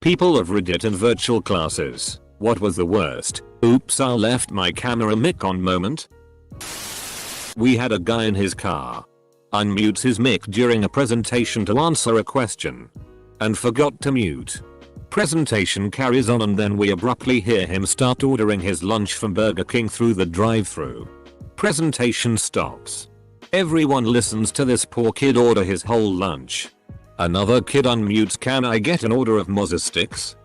People of Reddit and virtual classes, what was the worst? Oops, I left my camera mic on moment. We had a guy in his car. Unmutes his mic during a presentation to answer a question. And forgot to mute. Presentation carries on and then we abruptly hear him start ordering his lunch from Burger King through the drive-thru. Presentation stops. Everyone listens to this poor kid order his whole lunch. Another kid unmutes, can I get an order of Mozza sticks?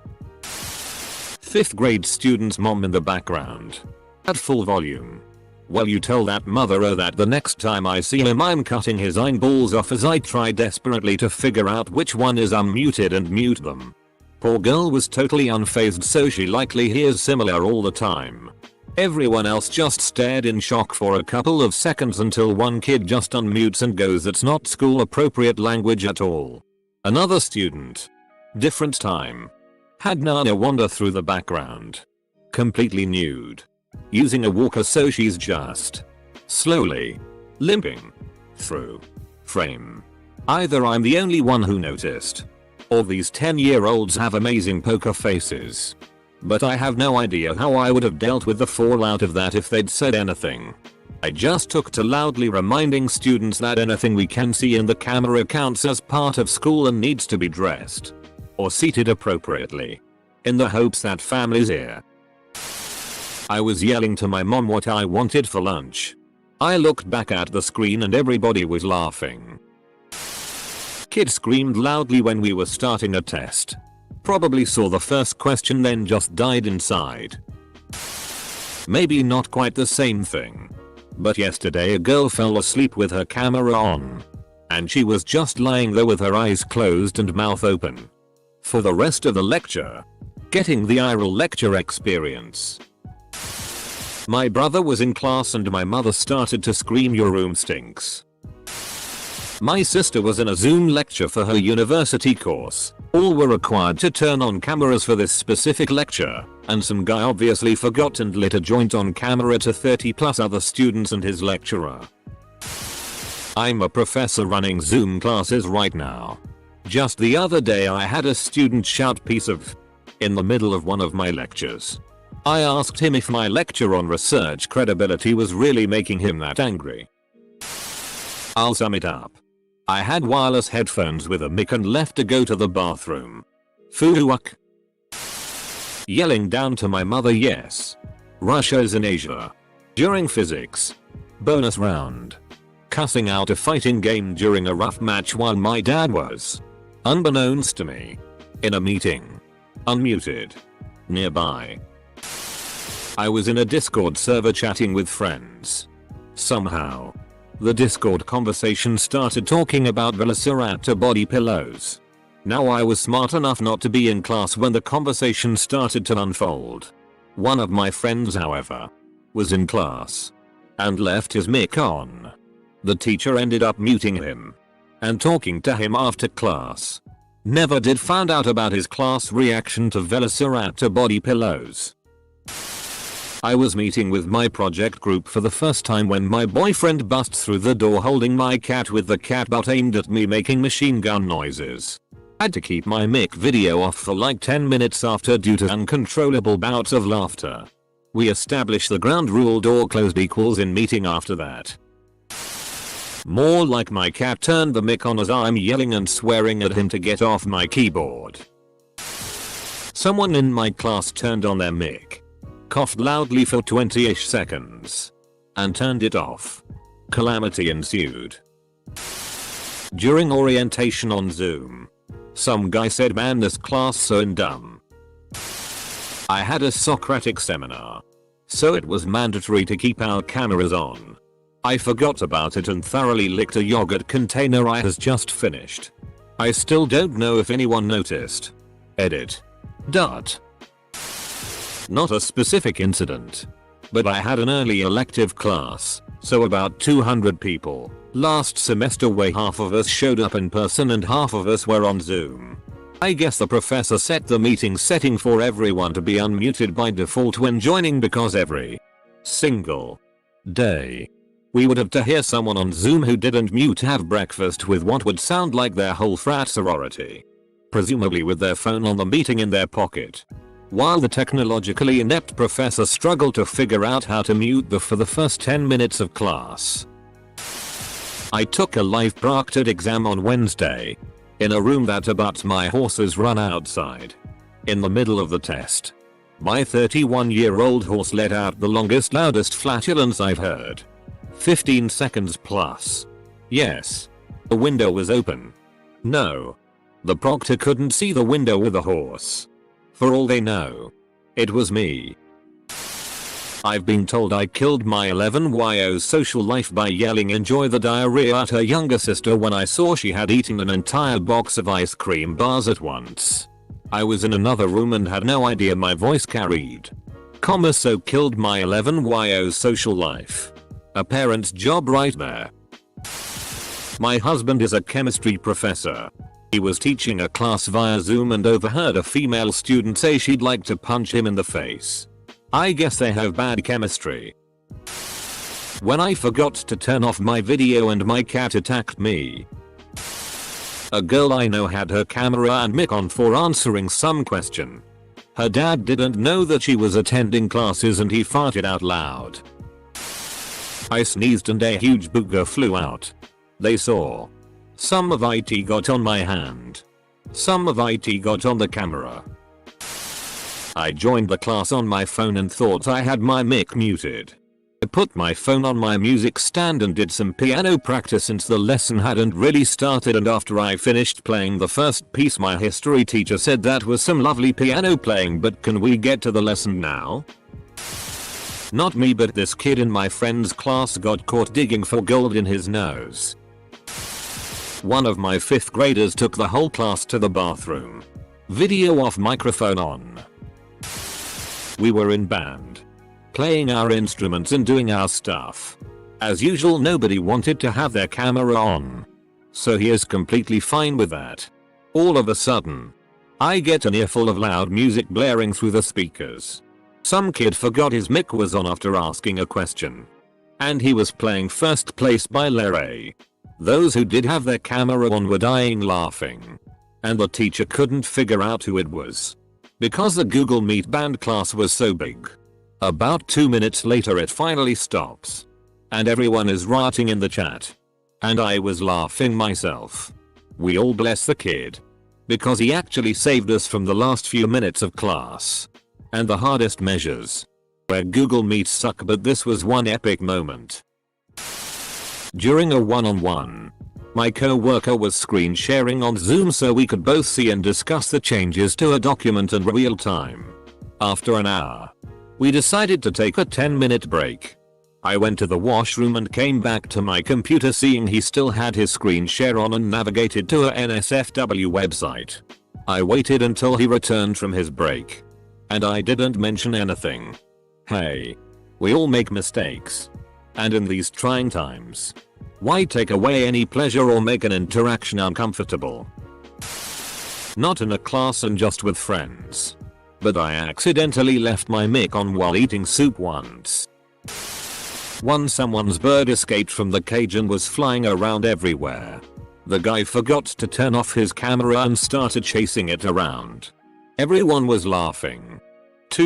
5th grade student's mom in the background. At full volume. Well, you tell that mother that the next time I see him I'm cutting his eyeballs off as I try desperately to figure out which one is unmuted and mute them. Poor girl was totally unfazed, so she likely hears similar all the time. Everyone else just stared in shock for a couple of seconds until one kid just unmutes and goes, it's not school appropriate language at all. Another student. Different time. Had Nana wander through the background. Completely nude. Using a walker so she's just slowly limping through frame. Either I'm the only one who noticed, or these 10-year-olds have amazing poker faces. But I have no idea how I would have dealt with the fallout of that if they'd said anything. I just took to loudly reminding students that anything we can see in the camera counts as part of school and needs to be dressed or seated appropriately, in the hopes that families hear. I was yelling to my mom what I wanted for lunch. I looked back at the screen and everybody was laughing. Kid screamed loudly when we were starting a test. Probably saw the first question then just died inside. Maybe not quite the same thing. But yesterday a girl fell asleep with her camera on. And she was just lying there with her eyes closed and mouth open. For the rest of the lecture. Getting the IRL lecture experience. My brother was in class and my mother started to scream, your room stinks. My sister was in a Zoom lecture for her university course. All were required to turn on cameras for this specific lecture, and some guy obviously forgot and lit a joint on camera to 30+ other students and his lecturer. I'm a professor running Zoom classes right now. Just the other day I had a student shout piece of in the middle of one of my lectures. I asked him if my lecture on research credibility was really making him that angry. I'll sum it up. I had wireless headphones with a mic and left to go to the bathroom. Fuck. Yelling down to my mother, yes. Russia is in Asia. During physics. Bonus round. Cussing out a fighting game during a rough match while my dad was, unbeknownst to me, in a meeting. Unmuted. Nearby. I was in a Discord server chatting with friends. Somehow, the Discord conversation started talking about Velociraptor body pillows. Now I was smart enough not to be in class when the conversation started to unfold. One of my friends, however, was in class and left his mic on. The teacher ended up muting him and talking to him after class. Never did find out about his class reaction to Velociraptor body pillows. I was meeting with my project group for the first time when my boyfriend bust through the door holding my cat with the cat butt aimed at me making machine gun noises. Had to keep my mic video off for like 10 minutes after due to uncontrollable bouts of laughter. We established the ground rule, door closed equals in meeting after that. More like my cat turned the mic on as I'm yelling and swearing at him to get off my keyboard. Someone in my class turned on their mic, coughed loudly for 20-ish seconds, and turned it off. Calamity ensued. During orientation on Zoom, some guy said, man, this class so dumb. I had a Socratic seminar, so it was mandatory to keep our cameras on. I forgot about it and thoroughly licked a yogurt container I has just finished. I still don't know if anyone noticed. Edit. Dot. Not a specific incident, but I had an early elective class, so about 200 people. Last semester way half of us showed up in person and half of us were on Zoom. I guess the professor set the meeting setting for everyone to be unmuted by default when joining because every single day we would have to hear someone on Zoom who didn't mute have breakfast with what would sound like their whole frat sorority. presumably with their phone on the meeting in their pocket, while the technologically inept professor struggled to figure out how to mute for the first 10 minutes of class. I took a live proctored exam on Wednesday, in a room that abuts my horse's run outside. In the middle of the test, my 31-year-old horse let out the longest, loudest flatulence I've heard. 15 seconds plus. Yes. The window was open. No. The proctor couldn't see the window with the horse. For all they know, it was me. I've been told I killed my 11-year-old social life by yelling enjoy the diarrhea at her younger sister when I saw she had eaten an entire box of ice cream bars at once. I was in another room and had no idea my voice carried. So killed my 11-year-old social life. A parent's job right there. My husband is a chemistry professor. He was teaching a class via Zoom and overheard a female student say she'd like to punch him in the face. I guess they have bad chemistry. When I forgot to turn off my video and my cat attacked me. A girl I know had her camera and mic on for answering some question. Her dad didn't know that she was attending classes and he farted out loud. I sneezed and a huge booger flew out. They saw. Some of it got on my hand. Some of it got on the camera. I joined the class on my phone and thought I had my mic muted. I put my phone on my music stand and did some piano practice since the lesson hadn't really started, and after I finished playing the first piece my history teacher said that was some lovely piano playing, but can we get to the lesson now? Not me, but this kid in my friend's class got caught digging for gold in his nose. One of my 5th graders took the whole class to the bathroom. Video off, microphone on. We were in band, playing our instruments and doing our stuff. As usual, nobody wanted to have their camera on. So he is completely fine with that. All of a sudden, I get an earful of loud music blaring through the speakers. Some kid forgot his mic was on after asking a question. And he was playing First Place by Larry. Those who did have their camera on were dying laughing. And the teacher couldn't figure out who it was, because the Google Meet band class was so big. About 2 minutes later it finally stops. And everyone is rioting in the chat. And I was laughing myself. We all bless the kid, because he actually saved us from the last few minutes of class. And the hardest measures, where Google Meets suck, but this was one epic moment. During a one-on-one, my co-worker was screen sharing on Zoom so we could both see and discuss the changes to a document in real time. After an hour, we decided to take a 10-minute break. I went to the washroom and came back to my computer seeing he still had his screen share on and navigated to a NSFW website. I waited until he returned from his break. And I didn't mention anything. Hey, we all make mistakes. And in these trying times, why take away any pleasure or make an interaction uncomfortable? Not in a class and just with friends. But I accidentally left my mic on while eating soup once. Once someone's bird escaped from the cage and was flying around everywhere. The guy forgot to turn off his camera and started chasing it around. Everyone was laughing.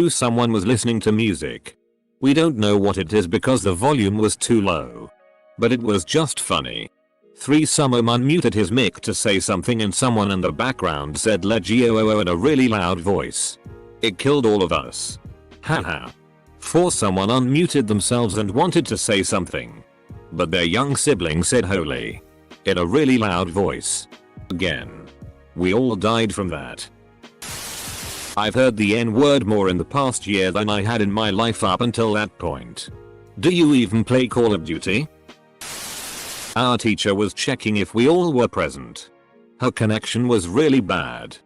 Someone was listening to music. We don't know what it is because the volume was too low. But it was just funny. Someone unmuted his mic to say something and someone in the background said "Legio" in a really loud voice. It killed all of us. Haha. Someone unmuted themselves and wanted to say something. But their young sibling said "holy" in a really loud voice. Again. We all died from that. I've heard the N-word more in the past year than I had in my life up until that point. Do you even play Call of Duty? Our teacher was checking if we all were present. Her connection was really bad.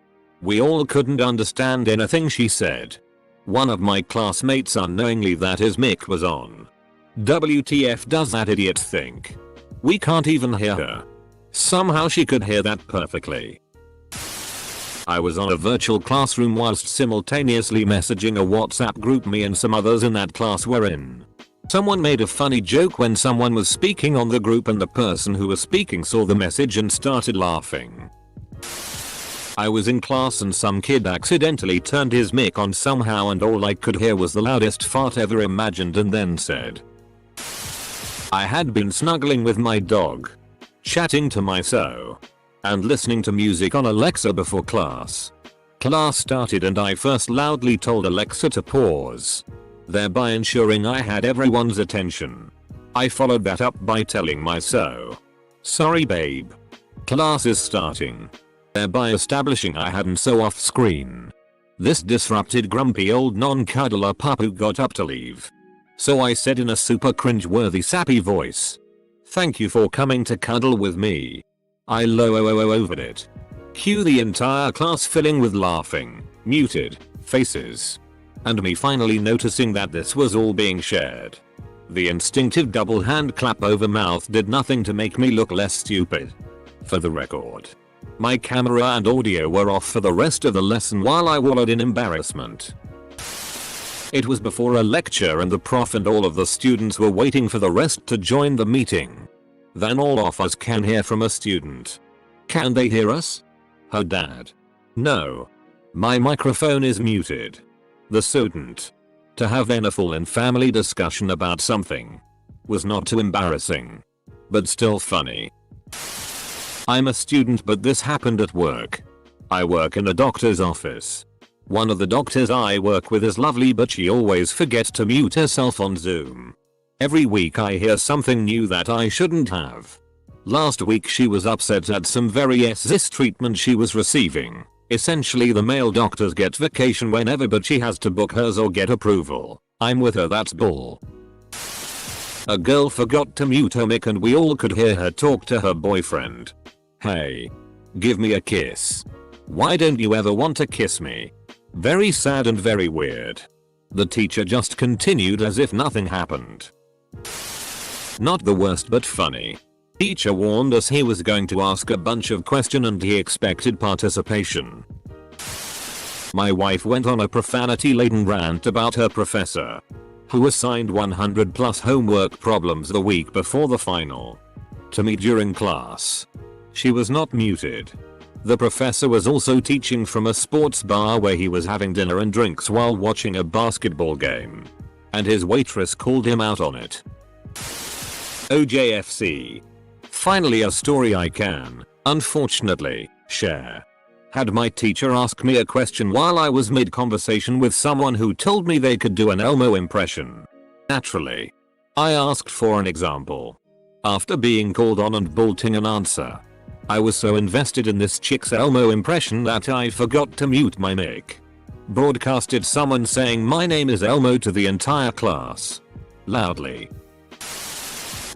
We all couldn't understand anything she said. One of my classmates unknowingly that his mic was on. WTF does that idiot think? We can't even hear her. Somehow she could hear that perfectly. I was on a virtual classroom whilst simultaneously messaging a WhatsApp group me and some others in that class were in. Someone made a funny joke when someone was speaking on the group and the person who was speaking saw the message and started laughing. I was in class and some kid accidentally turned his mic on somehow and all I could hear was the loudest fart ever imagined and then said. I had been snuggling with my dog, chatting to myself, and listening to music on Alexa before class. Class started and I first loudly told Alexa to pause, thereby ensuring I had everyone's attention. I followed that up by telling myself, sorry babe, class is starting, thereby establishing I hadn't so off screen. This disrupted grumpy old non-cuddler pup who got up to leave. So I said in a super cringe-worthy sappy voice, thank you for coming to cuddle with me. I overed it. Cue the entire class filling with laughing, muted faces. And me finally noticing that this was all being shared. The instinctive double hand clap over mouth did nothing to make me look less stupid. For the record, my camera and audio were off for the rest of the lesson while I wallowed in embarrassment. It was before a lecture and the prof and all of the students were waiting for the rest to join the meeting. Then all of us can hear from a student. Can they hear us? Her dad. No. My microphone is muted. The student. To have then a full and family discussion about something was not too embarrassing, but still funny. I'm a student but this happened at work. I work in a doctor's office. One of the doctors I work with is lovely but she always forgets to mute herself on Zoom. Every week I hear something new that I shouldn't have. Last week she was upset at some very cis treatment she was receiving. Essentially the male doctors get vacation whenever but she has to book hers or get approval. I'm with her, that's bull. A girl forgot to mute her mic and we all could hear her talk to her boyfriend. Hey. Give me a kiss. Why don't you ever want to kiss me? Very sad and very weird. The teacher just continued as if nothing happened. Not the worst but funny. Teacher warned us he was going to ask a bunch of questions and he expected participation. My wife went on a profanity-laden rant about her professor, who assigned 100 plus homework problems the week before the final to me during class. She was not muted. The professor was also teaching from a sports bar where he was having dinner and drinks while watching a basketball game. And his waitress called him out on it. OJFC. Finally a story I can, unfortunately, share. Had my teacher ask me a question while I was mid-conversation with someone who told me they could do an Elmo impression. Naturally, I asked for an example. After being called on and bolting an answer, I was so invested in this chick's Elmo impression that I forgot to mute my mic. Broadcasted someone saying my name is Elmo to the entire class. Loudly.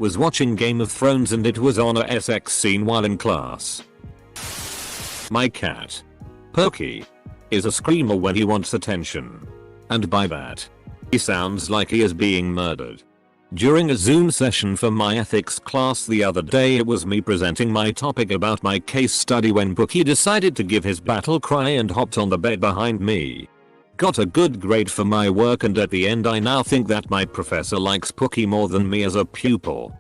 Was watching Game of Thrones and it was on a sex scene while in class. My cat, Perky, is a screamer when he wants attention. And by that, he sounds like he is being murdered. During a Zoom session for my ethics class the other day, it was me presenting my topic about my case study when Pookie decided to give his battle cry and hopped on the bed behind me. Got a good grade for my work and at the end I now think that my professor likes Pookie more than me as a pupil.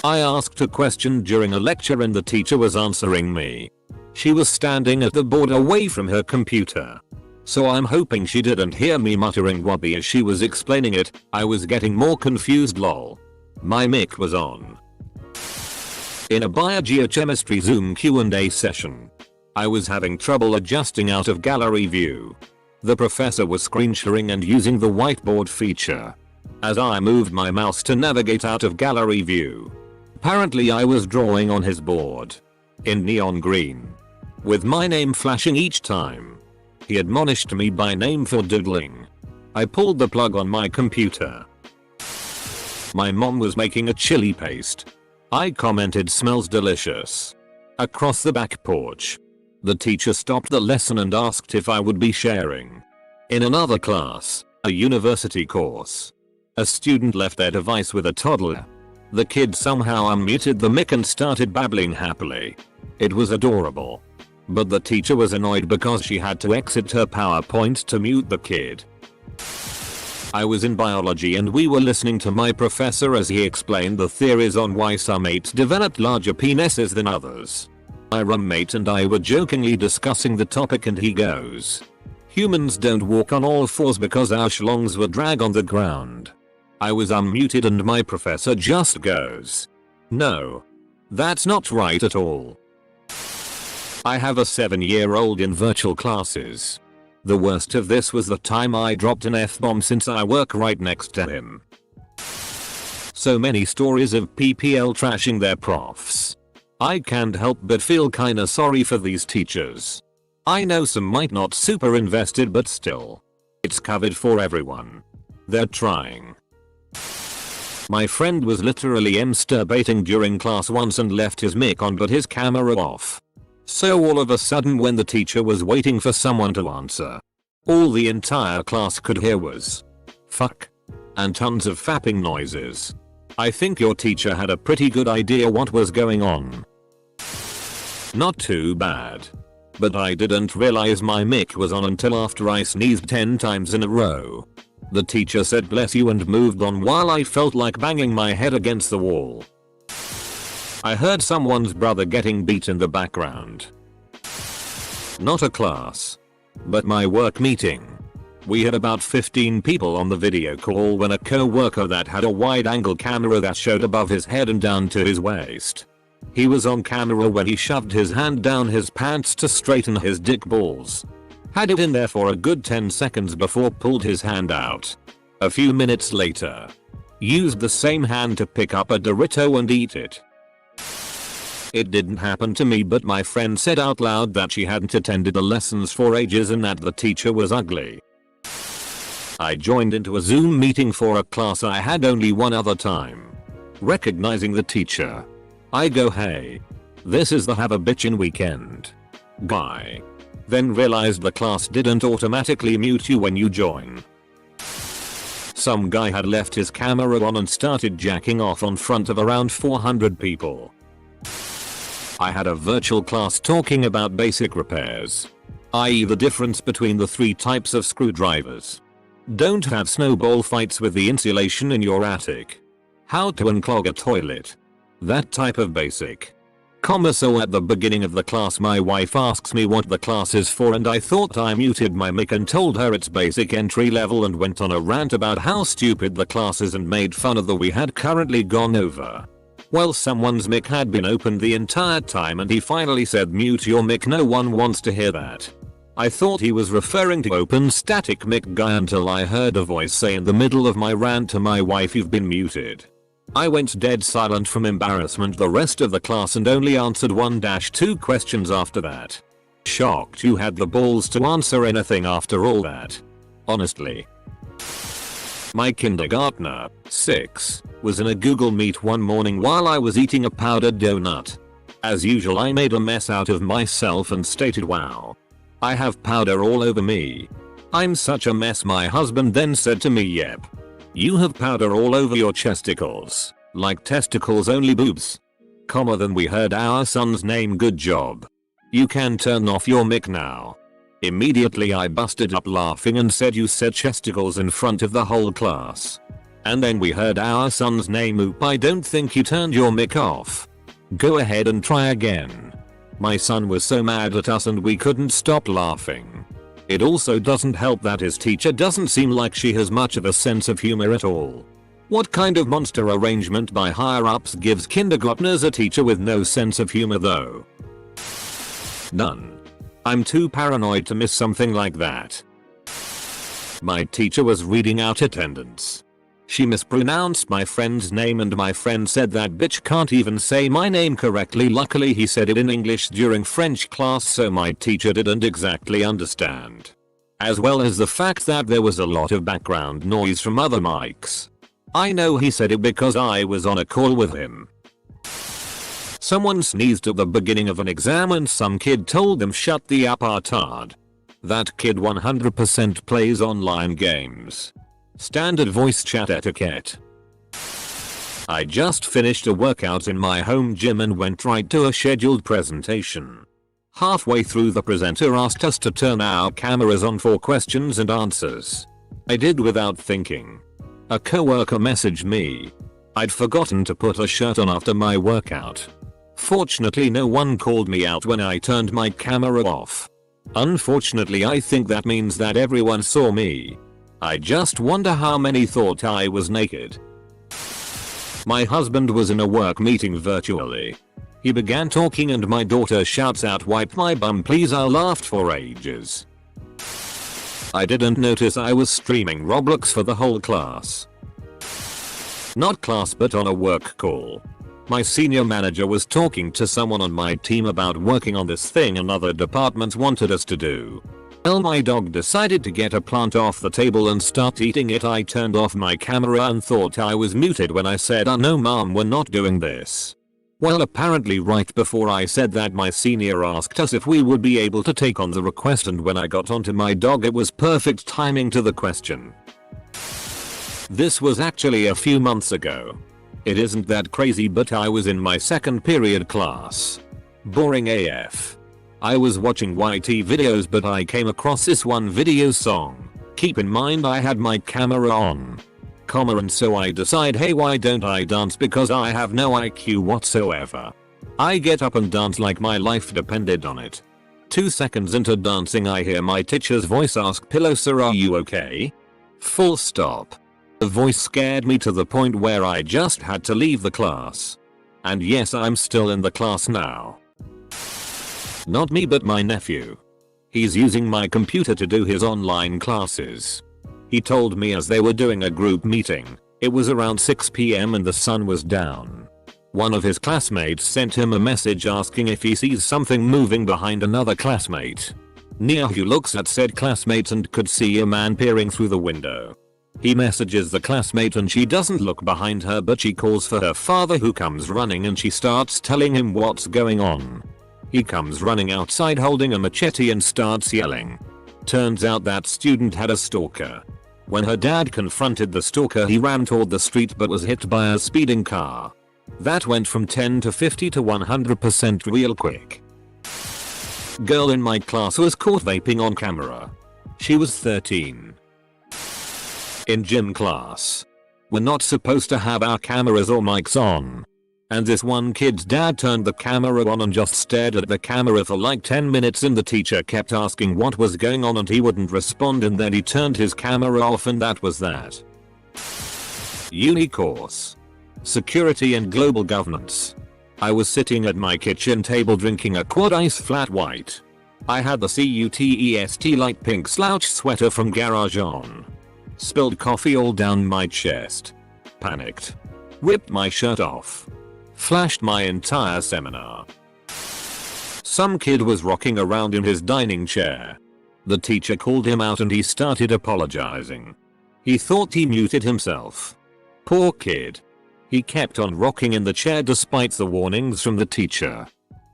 I asked a question during a lecture and the teacher was answering me. She was standing at the board away from her computer. So I'm hoping she didn't hear me muttering Wobby as she was explaining it. I was getting more confused lol. My mic was on. In a biogeochemistry Zoom Q&A session, I was having trouble adjusting out of gallery view. The professor was screen sharing and using the whiteboard feature. As I moved my mouse to navigate out of gallery view, apparently I was drawing on his board in neon green, with my name flashing each time. He admonished me by name for doodling. I pulled the plug on my computer. My mom was making a chili paste. I commented smells delicious. Across the back porch, the teacher stopped the lesson and asked if I would be sharing. In another class, a university course, a student left their device with a toddler. The kid somehow unmuted the mic and started babbling happily. It was adorable. But the teacher was annoyed because she had to exit her PowerPoint to mute the kid. I was in biology and we were listening to my professor as he explained the theories on why some apes developed larger penises than others. My roommate and I were jokingly discussing the topic and he goes, "Humans don't walk on all fours because our schlongs would drag on the ground." I was unmuted and my professor just goes, "No. That's not right at all." I have a 7-year-old in virtual classes. The worst of this was the time I dropped an F-bomb since I work right next to him. So many stories of PPL trashing their profs. I can't help but feel kinda sorry for these teachers. I know some might not super invested but still. It's covered for everyone. They're trying. My friend was literally masturbating during class once and left his mic on but his camera off. So all of a sudden when the teacher was waiting for someone to answer, all the entire class could hear was "fuck" and tons of fapping noises. I think your teacher had a pretty good idea what was going on. Not too bad. But I didn't realize my mic was on until after I sneezed 10 times in a row. The teacher said "bless you" and moved on while I felt like banging my head against the wall. I heard someone's brother getting beat in the background. Not a class, but my work meeting. We had about 15 people on the video call when a co-worker that had a wide-angle camera that showed above his head and down to his waist. He was on camera when he shoved his hand down his pants to straighten his dick balls. Had it in there for a good 10 seconds before pulled his hand out. A few minutes later, used the same hand to pick up a Dorito and eat it. It didn't happen to me but my friend said out loud that she hadn't attended the lessons for ages and that the teacher was ugly. I joined into a Zoom meeting for a class I had only one other time. Recognizing the teacher, I go, "Hey, this is the have a bitchin' weekend guy." Then realized the class didn't automatically mute you when you join. Some guy had left his camera on and started jacking off on front of around 400 people. I had a virtual class talking about basic repairs, i.e. the difference between the 3 types of screwdrivers. Don't have snowball fights with the insulation in your attic. How to unclog a toilet. That type of basic. So at the beginning of the class my wife asks me what the class is for and I thought I muted my mic and told her it's basic entry level and went on a rant about how stupid the class is and made fun of the we had currently gone over. Well, someone's mic had been opened the entire time and he finally said, "Mute your mic, no one wants to hear that." I thought he was referring to open static mic guy until I heard a voice say in the middle of my rant to my wife, "You've been muted." I went dead silent from embarrassment the rest of the class and only answered 1-2 questions after that. Shocked you had the balls to answer anything after all that. Honestly. My kindergartner, 6, was in a Google Meet one morning while I was eating a powdered donut. As usual I made a mess out of myself and stated, "Wow. I have powder all over me. I'm such a mess." My husband then said to me, "Yep. You have powder all over your chesticles. Like testicles only boobs." Then we heard our son's name. "Good job. You can turn off your mic now." Immediately I busted up laughing and said, "You said chesticles" in front of the whole class. And then we heard our son's name. "Oop, I don't think you turned your mic off. Go ahead and try again." My son was so mad at us and we couldn't stop laughing. It also doesn't help that his teacher doesn't seem like she has much of a sense of humor at all. What kind of monster arrangement by higher ups gives kindergartners a teacher with no sense of humor though? None. I'm too paranoid to miss something like that. My teacher was reading out attendance. She mispronounced my friend's name and my friend said, "That bitch can't even say my name correctly." Luckily he said it in English during French class so my teacher didn't exactly understand. As well as the fact that there was a lot of background noise from other mics. I know he said it because I was on a call with him. Someone sneezed at the beginning of an exam and some kid told them, "Shut the apartard." That kid 100% plays online games. Standard voice chat etiquette. I just finished a workout in my home gym and went right to a scheduled presentation. Halfway through the presenter asked us to turn our cameras on for questions and answers. I did without thinking. A coworker messaged me. I'd forgotten to put a shirt on after my workout. Fortunately no one called me out when I turned my camera off. Unfortunately I think that means that everyone saw me. I just wonder how many thought I was naked. My husband was in a work meeting virtually. He began talking and my daughter shouts out, "Wipe my bum please." I laughed for ages. I didn't notice I was streaming Roblox for the whole class. Not class but on a work call. My senior manager was talking to someone on my team about working on this thing another department wanted us to do. Well, my dog decided to get a plant off the table and start eating it. I turned off my camera and thought I was muted when I said, "Oh no mom, we're not doing this." Well, apparently right before I said that my senior asked us if we would be able to take on the request, and when I got onto my dog it was perfect timing to the question. This was actually a few months ago. It isn't that crazy, but I was in my second period class. Boring AF. I was watching YT videos but I came across this one video song. Keep in mind I had my camera on. And so I decide, hey, why don't I dance because I have no IQ whatsoever. I get up and dance like my life depended on it. 2 seconds into dancing I hear my teacher's voice ask, "Pillow sir, are you okay?" Full stop. The voice scared me to the point where I just had to leave the class. And yes, I'm still in the class now. Not me but my nephew. He's using my computer to do his online classes. He told me as they were doing a group meeting, it was around 6 PM and the sun was down. One of his classmates sent him a message asking if he sees something moving behind another classmate. Neahu looks at said classmate and could see a man peering through the window. He messages the classmate and she doesn't look behind her, but she calls for her father, who comes running and she starts telling him what's going on. He comes running outside holding a machete and starts yelling. Turns out that student had a stalker. When her dad confronted the stalker he ran toward the street but was hit by a speeding car. That went from 10 to 50 to 100% real quick. Girl in my class was caught vaping on camera. She was 13. In gym class. We're not supposed to have our cameras or mics on. And this one kid's dad turned the camera on and just stared at the camera for like 10 minutes, and the teacher kept asking what was going on and he wouldn't respond, and then he turned his camera off, and that was that. Uni course. Security and Global Governance. I was sitting at my kitchen table drinking a quad ice flat white. I had the CUTEST light pink slouch sweater from Garage on. Spilled coffee all down my chest. Panicked. Ripped my shirt off. Flashed my entire seminar. Some kid was rocking around in his dining chair. The teacher called him out and he started apologizing. He thought he muted himself. Poor kid. He kept on rocking in the chair despite the warnings from the teacher.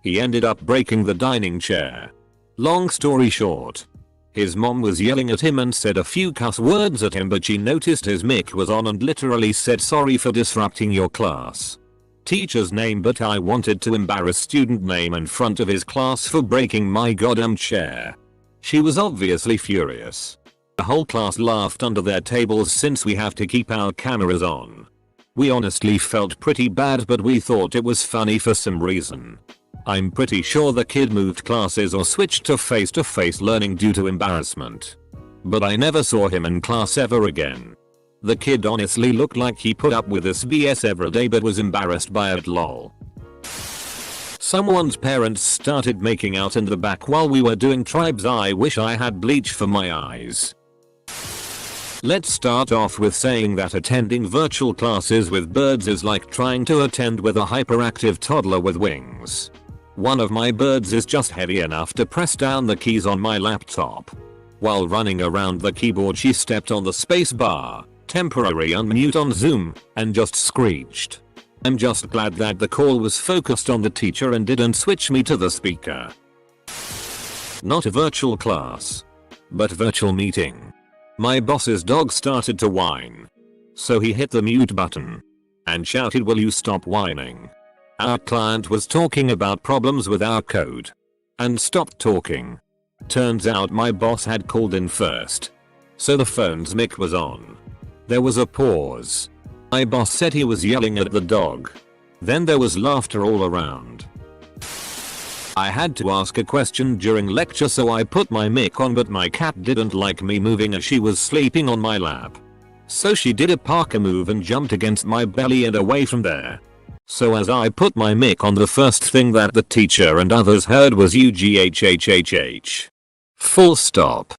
He ended up breaking the dining chair. Long story short. His mom was yelling at him and said a few cuss words at him, but she noticed his mic was on and literally said, "Sorry for disrupting your class." Teacher's name, but I wanted to embarrass student name in front of his class for breaking my goddamn chair. She was obviously furious. The whole class laughed under their tables since we have to keep our cameras on. We honestly felt pretty bad, but we thought it was funny for some reason. I'm pretty sure the kid moved classes or switched to face-to-face learning due to embarrassment. But I never saw him in class ever again. The kid honestly looked like he put up with this BS every day but was embarrassed by it, lol. Someone's parents started making out in the back while we were doing tribes. I wish I had bleach for my eyes. Let's start off with saying that attending virtual classes with birds is like trying to attend with a hyperactive toddler with wings. One of my birds is just heavy enough to press down the keys on my laptop. While running around the keyboard she stepped on the space bar, temporary unmute on Zoom, and just screeched. I'm just glad that the call was focused on the teacher and didn't switch me to the speaker. Not a virtual class, but virtual meeting. My boss's dog started to whine. So he hit the mute button and shouted, "Will you stop whining?" Our client was talking about problems with our code and stopped talking. Turns out my boss had called in first, so the phone's mic was on. There was a pause. My boss said he was yelling at the dog. Then there was laughter all around. I had to ask a question during lecture, so I put my mic on, but my cat didn't like me moving as she was sleeping on my lap. So she did a parkour move and jumped against my belly and away from there. So as I put my mic on, the first thing that the teacher and others heard was UGHHHH. Full stop.